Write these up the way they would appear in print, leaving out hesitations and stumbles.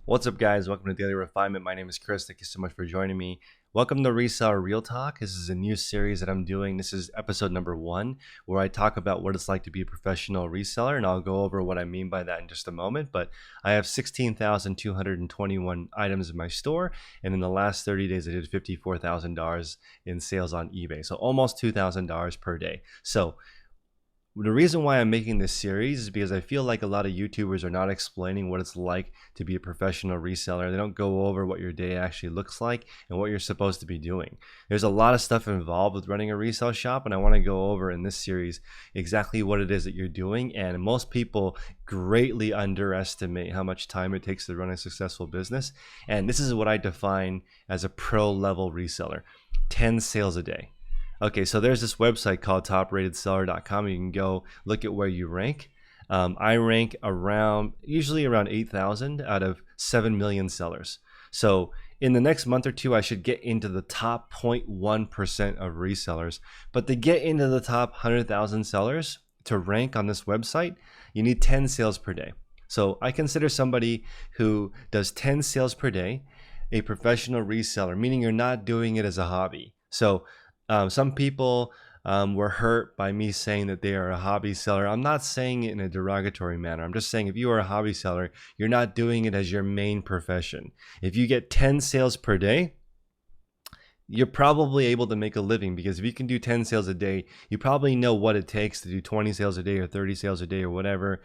What's up, guys? Welcome to Daily Refinement. My name is Chris. Thank you so much for joining me. Welcome to Reseller Real Talk. This is a new series that I'm doing. This is episode number 1, where I talk about what it's like to be a professional reseller, and I'll go over what I mean by that in just a moment. But I have 16,221 items in my store, and in the last 30 days, I did $54,000 in sales on eBay, so almost $2,000 per day. So the reason why I'm making this series is because I feel like a lot of YouTubers are not explaining what it's like to be a professional reseller. They don't go over what your day actually looks like and what you're supposed to be doing. There's a lot of stuff involved with running a resale shop, and I want to go over in this series exactly what it is that you're doing. And most people greatly underestimate how much time it takes to run a successful business. And this is what I define as a pro level reseller: 10 sales a day. Okay, so there's this website called topratedseller.com. You can go look at where you rank. I rank usually around 8,000 out of 7 million sellers. So in the next month or two, I should get into the top 0.1% of resellers. But to get into the top 100,000 sellers to rank on this website, you need 10 sales per day. So I consider somebody who does 10 sales per day a professional reseller, meaning you're not doing it as a hobby. So some people were hurt by me saying that they are a hobby seller. I'm not saying it in a derogatory manner. I'm just saying if you are a hobby seller, you're not doing it as your main profession. If you get 10 sales per day, you're probably able to make a living, because if you can do 10 sales a day, you probably know what it takes to do 20 sales a day or 30 sales a day or whatever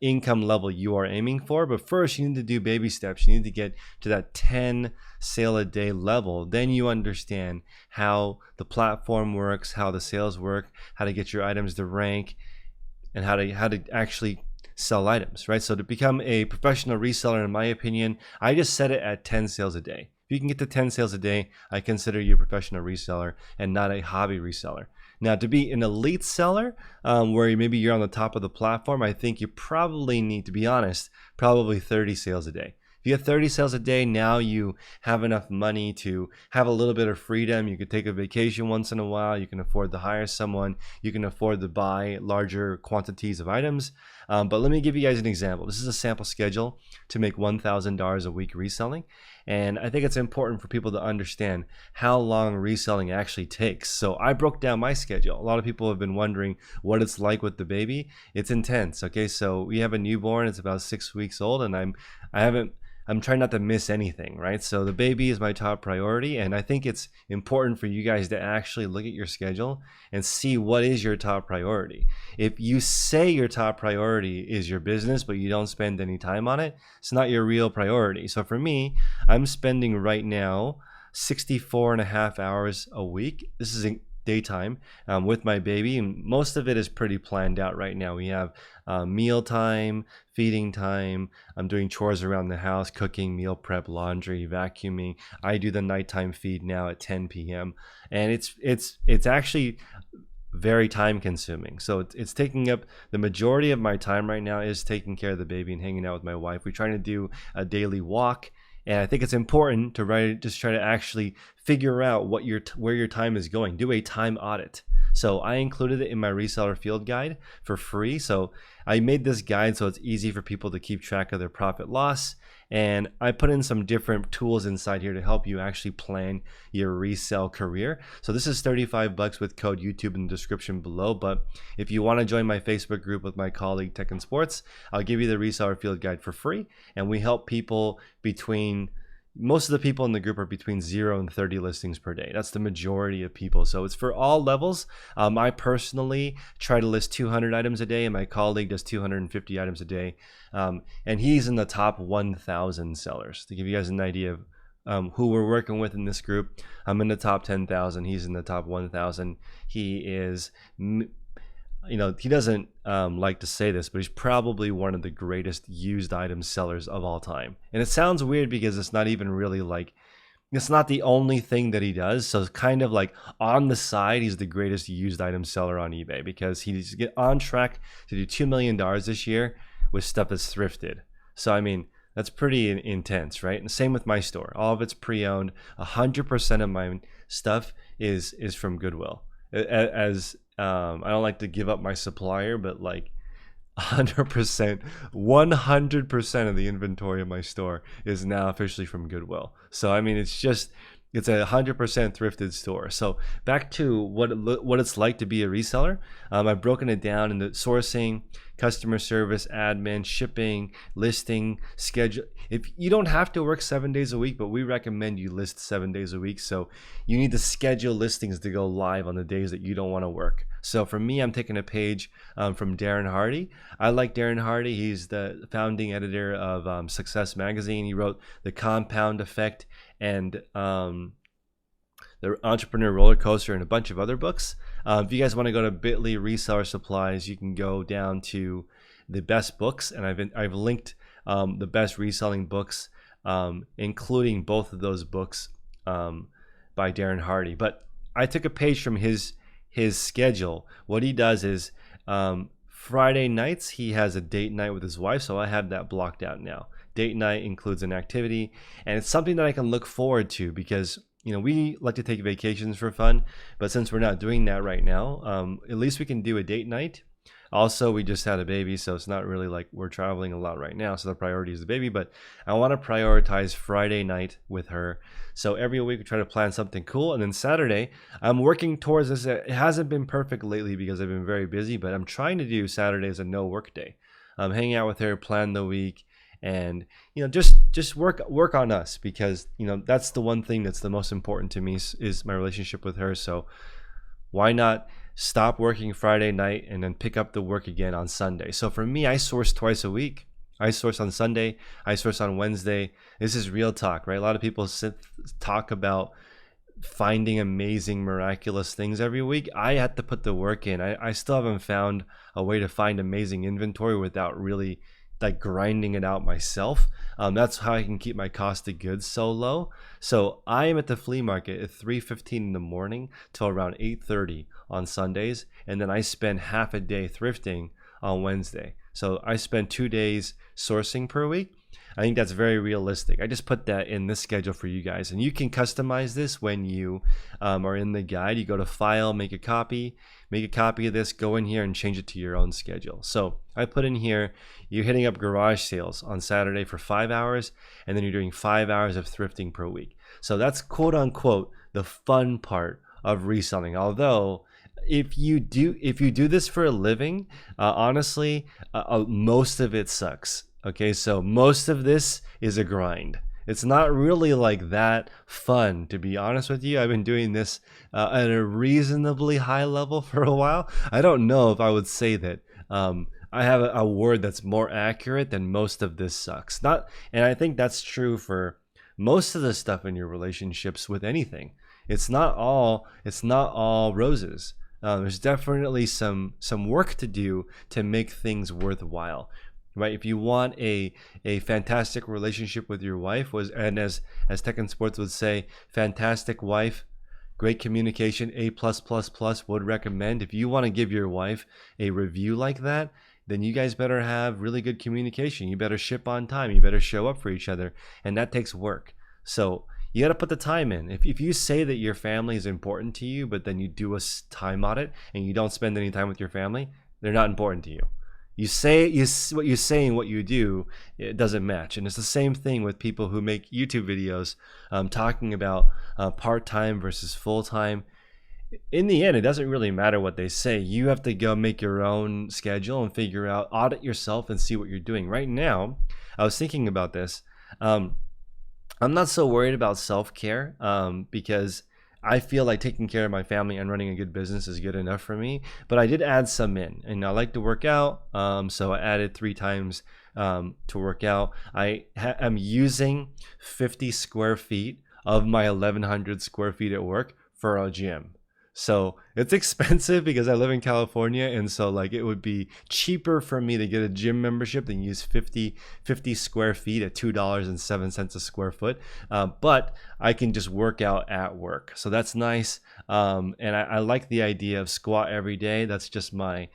income level you are aiming for. But first, you need to do baby steps. You need to get to that 10 sale a day level. Then you understand how the platform works, how the sales work, how to get your items to rank, and how to actually sell items, right? So to become a professional reseller, in my opinion, I just set it at 10 sales a day. If you can get to 10 sales a day, I consider you a professional reseller and not a hobby reseller. Now, to be an elite seller, where maybe you're on the top of the platform, I think you probably need, to be honest, probably 30 sales a day. If you have 30 sales a day, now you have enough money to have a little bit of freedom. You could take a vacation once in a while. You can afford to hire someone. You can afford to buy larger quantities of items. But let me give you guys an example. This is a sample schedule to make $1,000 a week reselling. And I think it's important for people to understand how long reselling actually takes. So I broke down my schedule. A lot of people have been wondering what it's like with the baby. It's intense. Okay, so we have a newborn. It's about 6 weeks old, and I'm trying not to miss anything, right? So the baby is my top priority, and I think it's important for you guys to actually look at your schedule and see what is your top priority. If you say your top priority is your business, but you don't spend any time on it, it's not your real priority. So for me, I'm spending right now 64 and a half hours a week. This is in daytime with my baby, and most of it is pretty planned out right now. We have meal time, feeding time. I'm doing chores around the house, cooking, meal prep, laundry, vacuuming. I do the nighttime feed now at 10 p.m. and it's actually very time consuming. So it's taking up the majority of my time right now is taking care of the baby and hanging out with my wife. We're trying to do a daily walk. And I think it's important to just try to actually figure out where your time is going. Do a time audit. So I included it in my reseller field guide for free. So I made this guide so it's easy for people to keep track of their profit loss. And I put in some different tools inside here to help you actually plan your resale career. So this is $35 with code YouTube in the description below. But if you want to join my Facebook group with my colleague Tech and Sports, I'll give you the reseller field guide for free. And we help people most of the people in the group are between 0 and 30 listings per day. That's the majority of people. So it's for all levels. I personally try to list 200 items a day, and my colleague does 250 items a day. And he's in the top 1,000 sellers. To give you guys an idea of who we're working with in this group, I'm in the top 10,000. He's in the top 1,000. He is, he doesn't like to say this, but he's probably one of the greatest used item sellers of all time. And it sounds weird because it's not even really it's not the only thing that he does. So it's kind of like on the side, he's the greatest used item seller on eBay, because he's on track to do $2 million this year with stuff that's thrifted. So, I mean, that's pretty intense, right? And same with my store. All of it's pre-owned. 100% of my stuff is from Goodwill. I don't like to give up my supplier, but 100%, 100% of the inventory in my store is now officially from Goodwill. So I mean, it's a 100% thrifted store. So back to what it's like to be a reseller. I've broken it down into sourcing, customer service, admin, shipping, listing, schedule. If you don't have to work 7 days a week, but we recommend you list 7 days a week. So you need to schedule listings to go live on the days that you don't want to work. So for me, I'm taking a page from Darren Hardy. I like Darren Hardy. He's the founding editor of Success Magazine. He wrote The Compound Effect and The Entrepreneur Roller Coaster and a bunch of other books. If you guys want to go to bit.ly reseller supplies, you can go down to the best books, and I've linked the best reselling books, including both of those books by Darren Hardy. But I took a page from his schedule. What he does is Friday nights he has a date night with his wife, so I have that blocked out now. Date night includes an activity, and it's something that I can look forward to because we like to take vacations for fun, but since we're not doing that right now, at least we can do a date night. Also, we just had a baby, so it's not really like we're traveling a lot right now, so the priority is the baby, but I want to prioritize Friday night with her. So every week we try to plan something cool, and then Saturday, I'm working towards this. It hasn't been perfect lately because I've been very busy, but I'm trying to do Saturday as a no work day. Hang out with her, plan the week, and just work on us, because that's the one thing that's the most important to me is my relationship with her. So why not stop working Friday night and then pick up the work again on Sunday? So for me, I source twice a week. I source on Sunday, I source on Wednesday. This is real talk, right? A lot of people talk about finding amazing, miraculous things every week. I had to put the work in. I still haven't found a way to find amazing inventory without really like grinding it out myself. That's how I can keep my cost of goods so low. So I am at the flea market at 3:15 in the morning till around 8:30 on Sundays, and then I spend half a day thrifting on Wednesday. So I spend 2 days sourcing per week. I think that's very realistic. I just put that in this schedule for you guys, and you can customize this when you are in the guide. You go to File, make a copy of this, go in here and change it to your own schedule. So I put in here, you're hitting up garage sales on Saturday for 5 hours, and then you're doing 5 hours of thrifting per week. So that's quote unquote the fun part of reselling. Although if you do this for a living, honestly, most of it sucks. Okay, so most of this is a grind. It's not really like that fun, to be honest with you. I've been doing this at a reasonably high level for a while. I don't know if I would say that I have a word that's more accurate than most of this sucks. And I think that's true for most of the stuff in your relationships with anything. It's not all roses. There's definitely some work to do to make things worthwhile. Right? If you want a fantastic relationship with your wife, and as Tech and Sports would say, fantastic wife, great communication, A+++, would recommend. If you want to give your wife a review like that, then you guys better have really good communication. You better ship on time. You better show up for each other, and that takes work. So you got to put the time in. If you say that your family is important to you, but then you do a time audit and you don't spend any time with your family, they're not important to you. You say what you say and what you do, it doesn't match. And it's the same thing with people who make YouTube videos talking about part-time versus full-time. In the end, it doesn't really matter what they say. You have to go make your own schedule and figure out, audit yourself and see what you're doing. Right now, I was thinking about this. I'm not so worried about self-care because I feel like taking care of my family and running a good business is good enough for me, but I did add some in, and I like to work out, so I added 3 times to work out. I'm using 50 square feet of my 1,100 square feet at work for a gym. So it's expensive because I live in California, and so like it would be cheaper for me to get a gym membership than use 50 square feet at $2.07 a square foot. But I can just work out at work, so that's nice. And I like the idea of squat every day. That's just I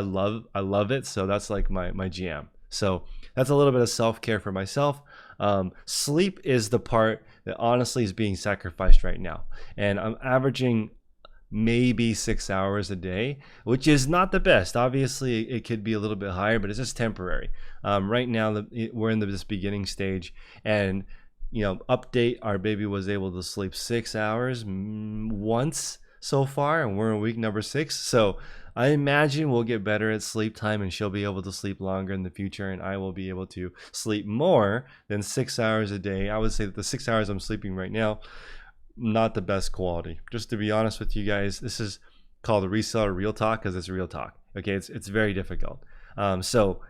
love it. So that's like my jam. So that's a little bit of self-care for myself. Sleep is the part that honestly is being sacrificed right now, and I'm averaging maybe 6 hours a day, which is not the best. Obviously, it could be a little bit higher, but it's just temporary. Right now, we're in this beginning stage, and update, our baby was able to sleep 6 hours once so far, and we're in week number 6. So I imagine we'll get better at sleep time, and she'll be able to sleep longer in the future, and I will be able to sleep more than 6 hours a day. I would say that the 6 hours I'm sleeping right now, not the best quality. Just to be honest with you guys, this is called Reseller Real Talk because it's real talk. Okay, it's very difficult. So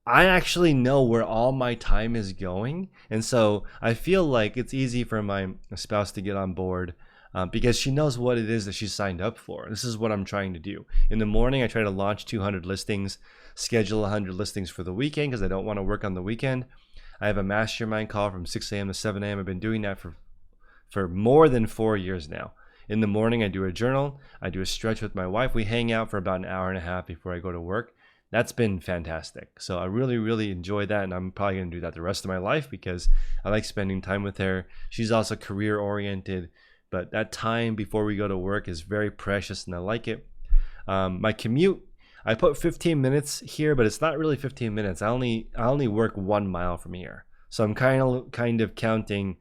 I actually know where all my time is going, and so I feel like it's easy for my spouse to get on board because she knows what it is that she's signed up for. This is what I'm trying to do. In the morning, I try to launch 200 listings, schedule 100 listings for the weekend because I don't want to work on the weekend. I have a mastermind call from 6 a.m. to 7 a.m. I've been doing that for more than 4 years now. In the morning, I do a journal, I do a stretch with my wife. We hang out for about an hour and a half before I go to work. That's been fantastic. So I really, really enjoy that, and I'm probably going to do that the rest of my life because I like spending time with her. She's also career oriented, but that time before we go to work is very precious, and I like it. My commute, I put 15 minutes here, but it's not really 15 minutes. I only work 1 mile from here, so I'm kind of counting,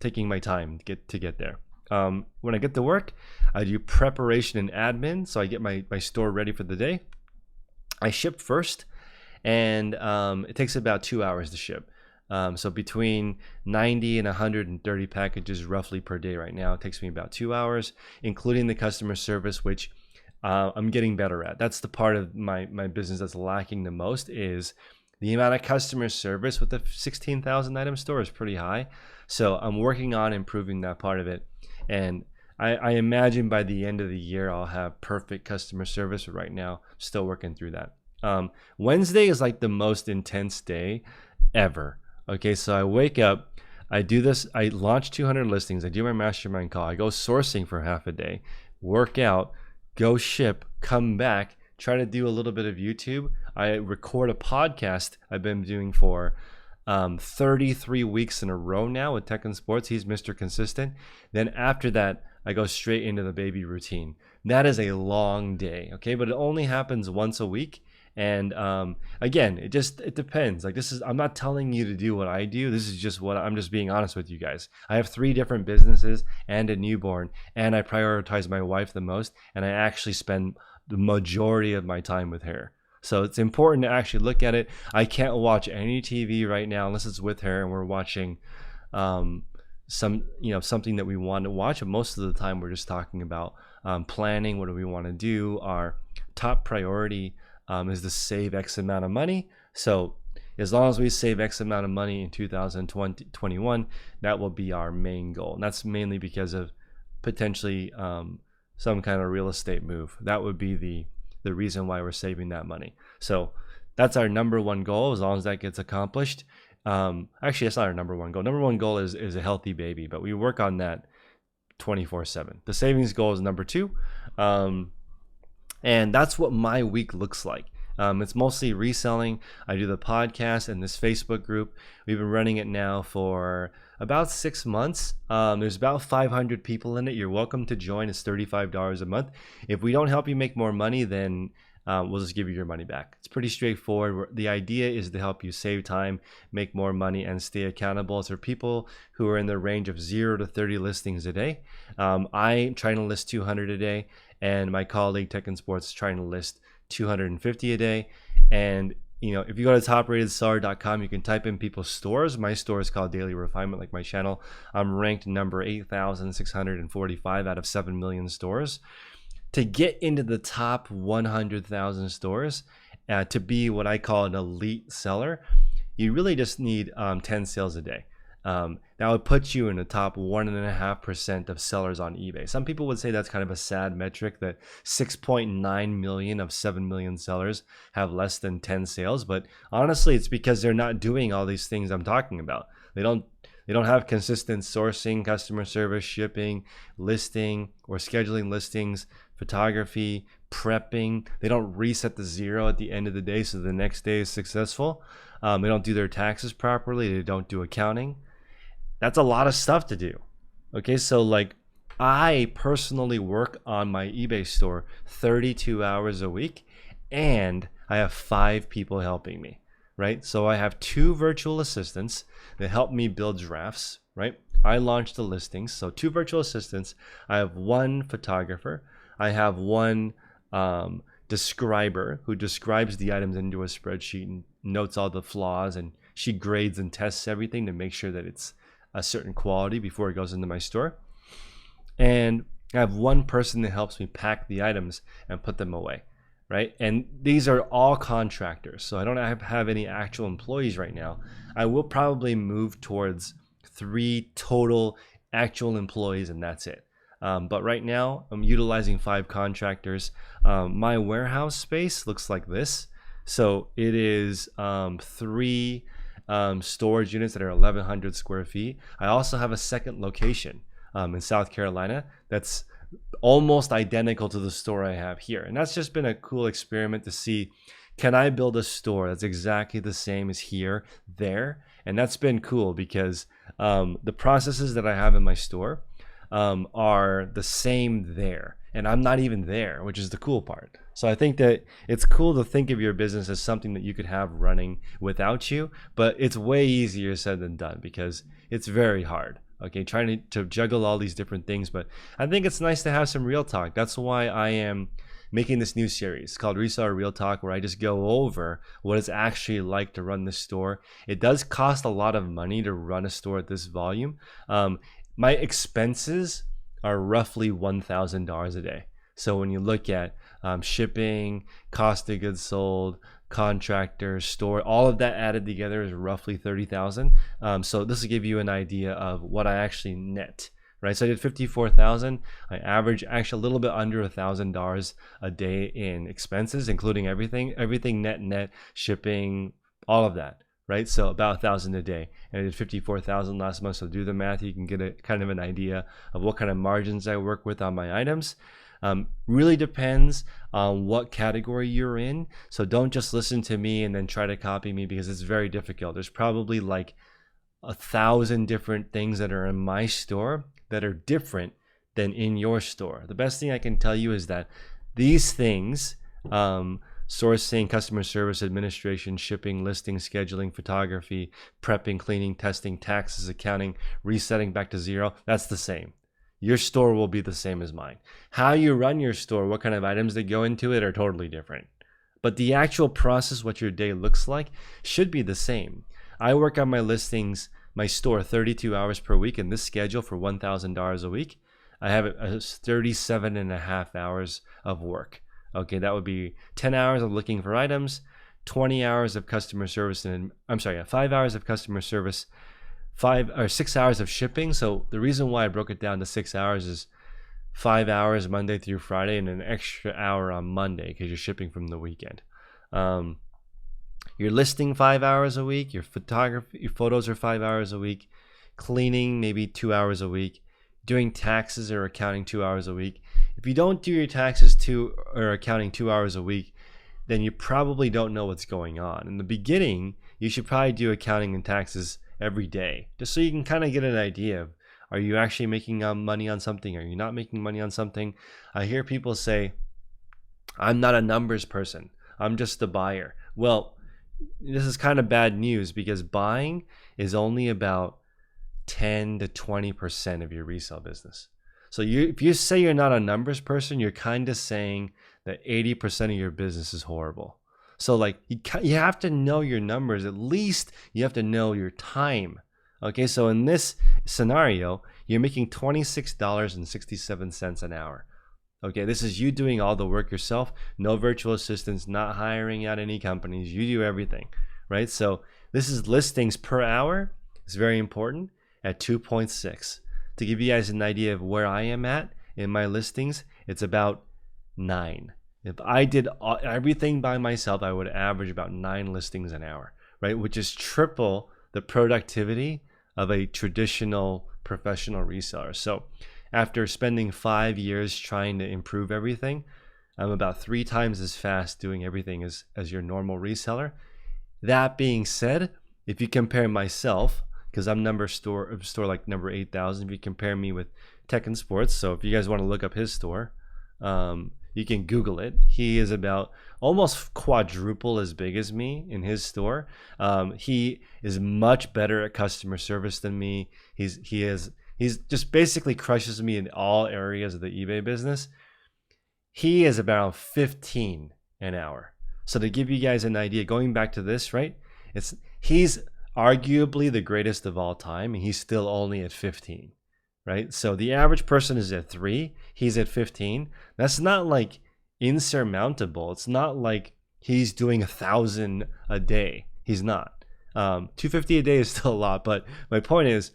taking my time to get there. When I get to work, I do preparation and admin, so I get my store ready for the day. I ship first, and it takes about 2 hours to ship. So between 90 and 130 packages roughly per day right now. It takes me about 2 hours, including the customer service, which I'm getting better at. That's the part of my business that's lacking the most, is the amount of customer service with the 16,000 item store is pretty high. So I'm working on improving that part of it. And I imagine by the end of the year, I'll have perfect customer service. But right now, still working through that. Wednesday is like the most intense day ever. Okay, so I wake up, I do this, I launch 200 listings, I do my mastermind call, I go sourcing for half a day, work out, go ship, come back, try to do a little bit of YouTube. I record a podcast I've been doing for 33 weeks in a row now with Tech and Sports. He's Mr. Consistent. Then after that, I go straight into the baby routine. That is a long day, okay? But it only happens once a week. And again, it depends. Like, I'm not telling you to do what I do. This is just I'm just being honest with you guys. I have 3 different businesses and a newborn, and I prioritize my wife the most, and I actually spend the majority of my time with her. So it's important to actually look at it. I can't watch any TV right now unless it's with her and we're watching something that we want to watch. But most of the time we're just talking about planning. What do we want to do? Our top priority is to save X amount of money. So as long as we save X amount of money in 2021, that will be our main goal. And that's mainly because of potentially some kind of real estate move. That would be the reason why we're saving that money. So that's our number one goal. As long as that gets accomplished, actually that's not our number one goal. Number one goal is a healthy baby, but we work on that 24/7. The savings goal is number 2, and that's what my week looks like. It's mostly reselling. I do the podcast and this Facebook group. We've been running it now for about 6 months. There's about 500 people in it. You're welcome to join. It's $35 a month. If we don't help you make more money, then we'll just give you your money back. It's pretty straightforward. The idea is to help you save time, make more money, and stay accountable. It's for people who are in the range of 0 to 30 listings a day. I'm trying to list 200 a day, and my colleague Tech and Sports is trying to list 250 a day. And if you go to topratedseller.com, you can type in people's stores. My store is called Daily Refinement, like my channel. I'm ranked number 8,645 out of 7 million stores. To get into the top 100,000 stores, to be what I call an elite seller, you really just need 10 sales a day. That would put you in the top 1.5% of sellers on eBay. Some people would say that's kind of a sad metric, that 6.9 million of 7 million sellers have less than 10 sales. But honestly, it's because they're not doing all these things I'm talking about. They don't have consistent sourcing, customer service, shipping, listing, or scheduling listings, photography, prepping. They don't reset the 0 at the end of the day so the next day is successful. They don't do their taxes properly. They don't do accounting. That's a lot of stuff to do. Okay, so like I personally work on my eBay store 32 hours a week, and I have 5 people helping me, right? So I have 2 virtual assistants that help me build drafts, right? I launch the listings, so 2 virtual assistants. I have 1 photographer. I have 1 describer who describes the items into a spreadsheet and notes all the flaws, and she grades and tests everything to make sure that it's a certain quality before it goes into my store. And I have 1 person that helps me pack the items and put them away, right? And these are all contractors, so I don't have any actual employees right now. I will probably move towards 3 total actual employees, and that's it. But right now I'm utilizing 5 contractors. My warehouse space looks like this. So it is 3 storage units that are 1,100 square feet. I also have a second location in South Carolina that's almost identical to the store I have here. And that's just been a cool experiment to see, can I build a store that's exactly the same as here, there? And that's been cool because the processes that I have in my store are the same there, and I'm not even there, which is the cool part. So I think that it's cool to think of your business as something that you could have running without you, but it's way easier said than done because it's very hard. Okay, trying to juggle all these different things, but I think it's nice to have some real talk. That's why I am making this new series called Reseller Real Talk, where I just go over what it's actually like to run this store. It does cost a lot of money to run a store at this volume. My expenses are roughly $1,000 a day. So when you look at shipping, cost of goods sold, contractors, store, all of that added together is roughly $30,000. So this will give you an idea of what I actually net, right? So I did 54,000. I average actually a little bit under $1,000 a day in expenses, including everything net, shipping, all of that, right? So about 1,000 a day, and I did 54,000 last month. So do the math, you can get a kind of an idea of what kind of margins I work with on my items. Really depends on what category you're in. So don't just listen to me and then try to copy me, because it's very difficult. There's probably like 1,000 different things that are in my store that are different than in your store. The best thing I can tell you is that these things, sourcing, customer service, administration, shipping, listing, scheduling, photography, prepping, cleaning, testing, taxes, accounting, resetting back to zero, that's the same. Your store will be the same as mine. How you run your store, what kind of items that go into it are totally different. But the actual process, what your day looks like, should be the same. I work on my listings, my store, 32 hours per week, and this schedule for $1,000 a week, I have 37 and a half hours of work. Okay, that would be 10 hours of looking for items, 20 hours of customer service, and 5 hours of customer service, 6 hours of shipping. So the reason why I broke it down to 6 hours is 5 hours Monday through Friday and an extra hour on Monday because you're shipping from the weekend. You're listing 5 hours a week, your photos are 5 hours a week, cleaning maybe 2 hours a week, doing taxes or accounting 2 hours a week. If you don't do your taxes or accounting 2 hours a week, then you probably don't know what's going on. In the beginning, you should probably do accounting and taxes every day, just so you can kind of get an idea of, are you actually making money on something? Are you not making money on something? I hear people say, I'm not a numbers person, I'm just a buyer. Well, this is kind of bad news, because buying is only about 10 to 20% of your resale business. So if you say you're not a numbers person, you're kind of saying that 80% of your business is horrible. So like you have to know your numbers. At least you have to know your time. Okay, so in this scenario, you're making $26.67 an hour. Okay, this is you doing all the work yourself, no virtual assistants, not hiring out any companies. You do everything, right? So this is listings per hour. It's very important at 2.6. To give you guys an idea of where I am at in my listings, it's about 9. If I did everything by myself, I would average about 9 listings an hour, right? Which is triple the productivity of a traditional professional reseller. So after spending 5 years trying to improve everything, I'm about 3 times as fast doing everything as your normal reseller. That being said, if you compare myself because I'm store like number 8,000 if you compare me with tech and sports. So if you guys want to look up his store, you can Google it. He is about almost quadruple as big as me in his store. He is much better at customer service than me. He's just basically crushes me in all areas of the eBay business. He is about 15 an hour. So to give you guys an idea, going back to this, right? He's arguably the greatest of all time, and he's still only at 15, right? So the average person is at 3, he's at 15. That's not like insurmountable. It's not like he's doing 1,000 a day. He's not. 250 a day is still a lot, but my point is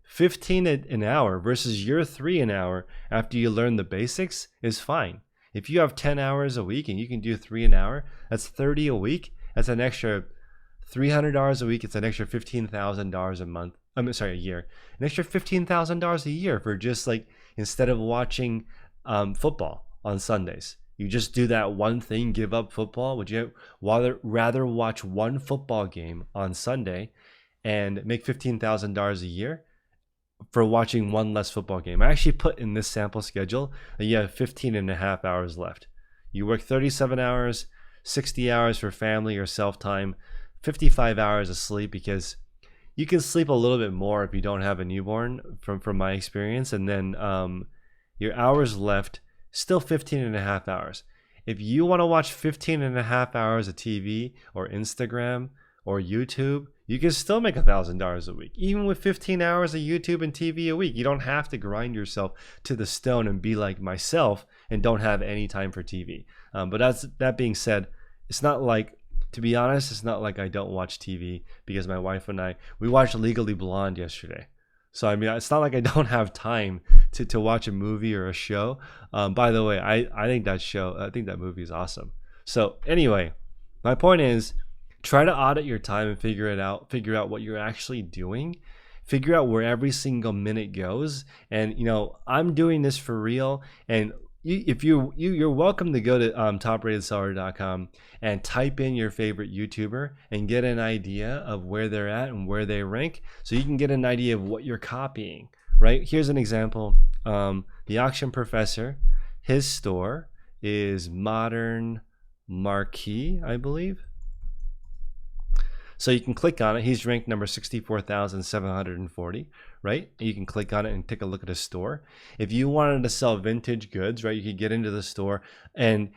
15 an hour versus your 3 an hour after you learn the basics is fine. If you have 10 hours a week and you can do 3 an hour, that's 30 a week. That's an extra $300 a week. It's an extra $15,000 a month. A year. An extra $15,000 a year for just like, instead of watching football on Sundays. You just do that one thing, give up football. Would you rather watch one football game on Sunday and make $15,000 a year for watching one less football game? I actually put in this sample schedule that you have 15 and a half hours left. You work 37 hours, 60 hours for family or self-time, 55 hours of sleep, because you can sleep a little bit more if you don't have a newborn from my experience. And then your hours left, still 15 and a half hours. If you want to watch 15 and a half hours of TV or Instagram or YouTube, you can still make $1,000 a week, even with 15 hours of YouTube and TV a week. You don't have to grind yourself to the stone and be like myself and don't have any time for TV. But that being said, it's not like, to be honest, it's not like I don't watch TV, because my wife and we watched Legally Blonde yesterday. So I mean, it's not like I don't have time to watch a movie or a show. By the way, I think that movie is awesome. So anyway, my point is, try to audit your time and figure out what you're actually doing. Figure out where every single minute goes. And I'm doing this for real. And you're welcome to go to topratedseller.com and type in your favorite YouTuber and get an idea of where they're at and where they rank, so you can get an idea of what you're copying, right? Here's an example. The Auction Professor, his store is Modern Marquee, I believe. So you can click on it. He's ranked number 64,740, right? You can click on it and take a look at his store. If you wanted to sell vintage goods, right, you could get into the store. And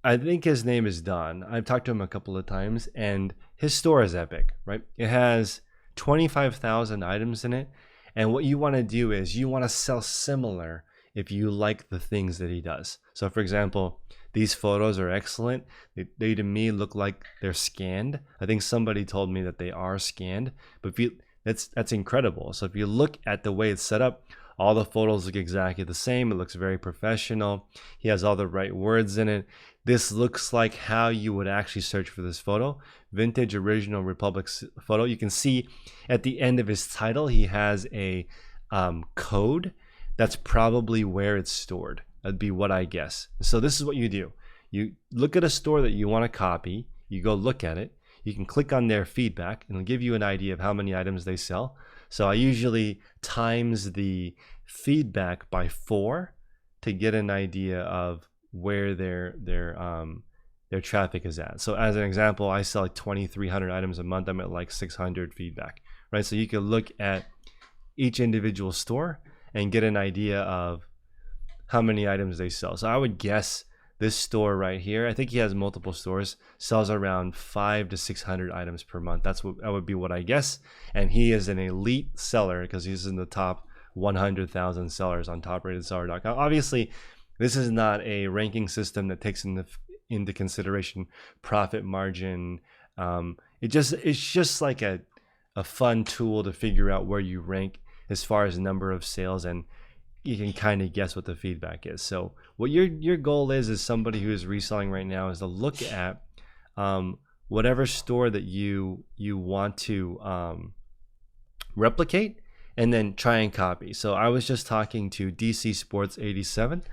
I think his name is Don. I've talked to him a couple of times, and his store is epic, right? It has 25,000 items in it. And what you want to do is you want to sell similar if you like the things that he does. So for example, these photos are excellent. They to me look like they're scanned. I think somebody told me that they are scanned, but that's incredible. So if you look at the way it's set up, all the photos look exactly the same. It looks very professional. He has all the right words in it. This looks like how you would actually search for this photo. Vintage Original Republic photo. You can see at the end of his title, he has a code. That's probably where it's stored. That'd be what I guess. So this is what you do. You look at a store that you want to copy. You go look at it. You can click on their feedback, and it'll give you an idea of how many items they sell. So I usually times the feedback by 4 to get an idea of where their traffic is at. So as an example, I sell like 2,300 items a month. I'm at like 600 feedback, right? So you can look at each individual store and get an idea of how many items they sell. So I would guess this store right here, I think he has multiple stores, sells around 500 to 600 items per month. That would be what I guess. And he is an elite seller because he's in the top 100,000 sellers on topratedseller.com. Obviously, this is not a ranking system that takes into consideration profit margin. It's just like a fun tool to figure out where you rank as far as number of sales, and you can kind of guess what the feedback is. So what your goal is as somebody who is reselling right now is to look at whatever store that you want to replicate and then try and copy. So I was just talking to DC Sports 87,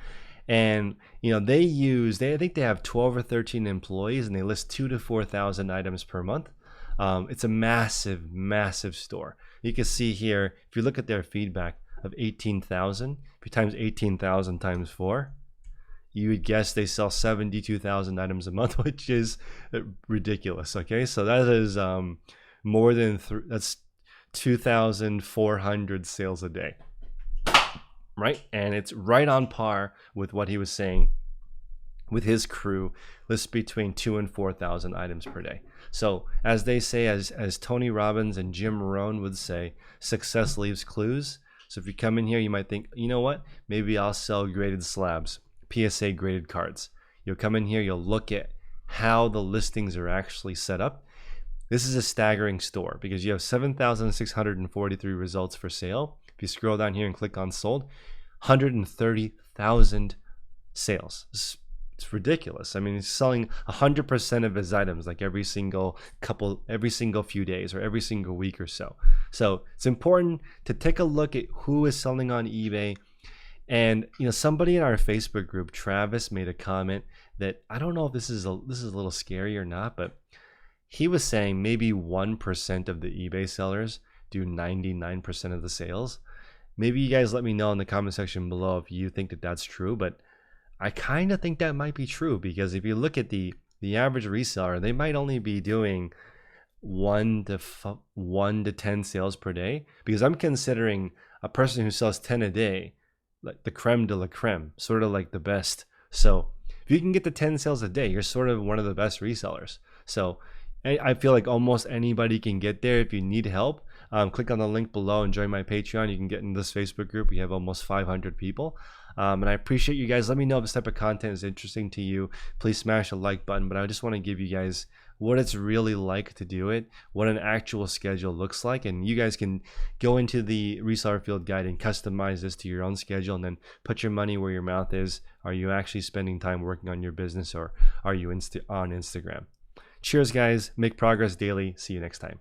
and I think they have 12 or 13 employees, and they list 2,000 to 4,000 items per month. It's a massive, massive store. You can see here, if you look at their feedback of 18,000, if you times 18,000 times 4, you would guess they sell 72,000 items a month, which is ridiculous. Okay, so that is more than that's 2,400 sales a day, right? And it's right on par with what he was saying with his crew, lists between 2,000 and 4,000 items per day. So as they say, as Tony Robbins and Jim Rohn would say, success leaves clues. So if you come in here, you might think, you know what, maybe I'll sell graded slabs, PSA graded cards. You'll come in here, you'll look at how the listings are actually set up. This is a staggering store because you have 7,643 results for sale. If you scroll down here and click on sold, 130,000 sales. It's ridiculous. I mean, he's selling 100% of his items like every single few days or every single week or so. So it's important to take a look at who is selling on eBay. And somebody in our Facebook group, Travis, made a comment that I don't know if this is a little scary or not, but he was saying maybe 1% of the eBay sellers do 99% of the sales. Maybe you guys let me know in the comment section below if you think that that's true, but I kind of think that might be true, because if you look at the average reseller, they might only be doing 1 to 10 sales per day, because I'm considering a person who sells 10 a day like the creme de la creme, sort of like the best. So if you can get to 10 sales a day, you're sort of one of the best resellers. So I feel like almost anybody can get there. If you need help, click on the link below and join my Patreon. You can get in this Facebook group. We have almost 500 people. And I appreciate you guys. Let me know if this type of content is interesting to you. Please smash the like button. But I just want to give you guys what it's really like to do it, what an actual schedule looks like. And you guys can go into the Reseller Field Guide and customize this to your own schedule, and then put your money where your mouth is. Are you actually spending time working on your business, or are you on Instagram? Cheers, guys. Make progress daily. See you next time.